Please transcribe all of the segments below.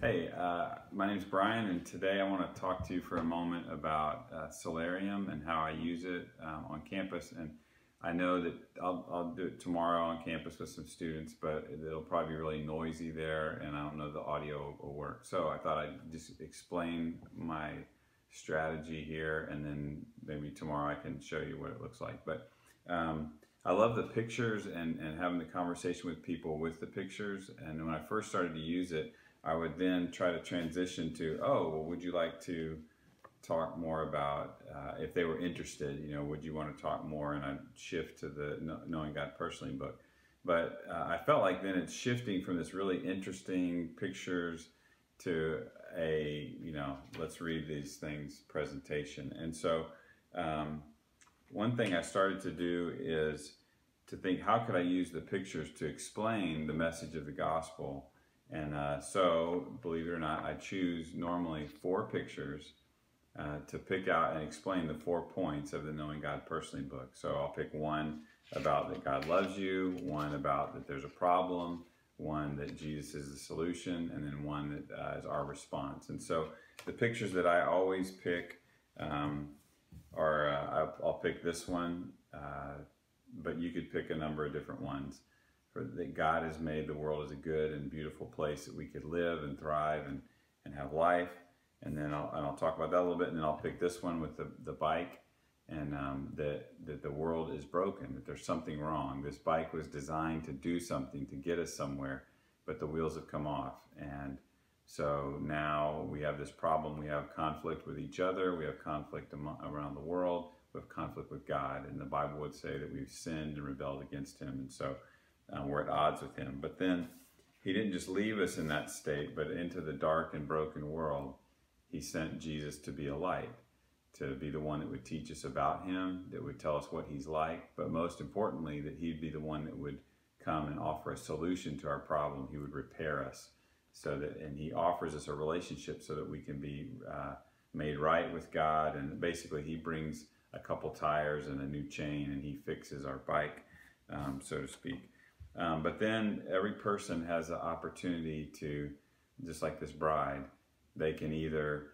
Hey, my name's Brian, and today I want to talk to you for a moment about Soularium and how I use it on campus. And I know that I'll do it tomorrow on campus with some students, but it'll probably be really noisy there, and I don't know if the audio will work. So I thought I'd just explain my strategy here, and then maybe tomorrow I can show you what it looks like. But I love the pictures and having the conversation with people with the pictures. And when I first started to use it, I would then try to transition to, oh, well, would you like to talk more about, if they were interested, would you want to talk more? And I'd shift to the Knowing God Personally book. But I felt like then it's shifting from this really interesting pictures to a, let's read these things presentation. And so one thing I started to do is to think, how could I use the pictures to explain the message of the gospel? And so, believe it or not, I choose normally 4 pictures to pick out and explain the 4 points of the Knowing God Personally book. So I'll pick one about that God loves you, one about that there's a problem, one that Jesus is the solution, and then one that is our response. And so the pictures that I always pick are, I'll pick this one, but you could pick a number of different ones. That God has made the world as a good and beautiful place that we could live and thrive and have life. And then I'll talk about that a little bit, and then I'll pick this one with the bike, and that the world is broken, that there's something wrong. This bike was designed to do something, to get us somewhere, but the wheels have come off. And so now we have this problem. We have conflict with each other. We have conflict around the world. We have conflict with God. And the Bible would say that we've sinned and rebelled against Him. And so we're at odds with Him. But then He didn't just leave us in that state, but into the dark and broken world, He sent Jesus to be a light, to be the one that would teach us about Him, that would tell us what He's like, but most importantly, that He'd be the one that would come and offer a solution to our problem. He would repair us, and He offers us a relationship so that we can be made right with God. And basically, He brings a couple tires and a new chain, and He fixes our bike, so to speak. But then every person has the opportunity to, just like this bride, they can either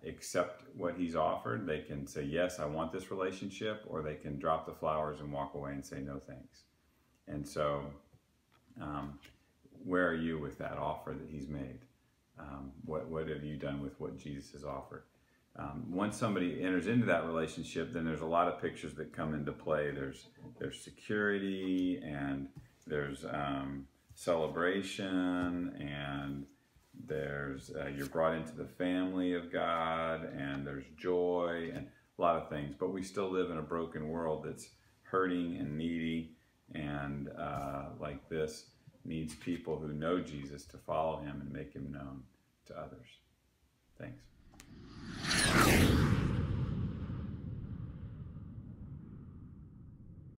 accept what He's offered. They can say, yes, I want this relationship, or they can drop the flowers and walk away and say, no thanks. And so where are you with that offer that He's made? What have you done with what Jesus has offered? Once somebody enters into that relationship, then there's a lot of pictures that come into play. There's security, and there's celebration, and there's you're brought into the family of God, and there's joy and a lot of things. But we still live in a broken world that's hurting and needy, and like this, needs people who know Jesus to follow Him and make Him known to others. Thanks.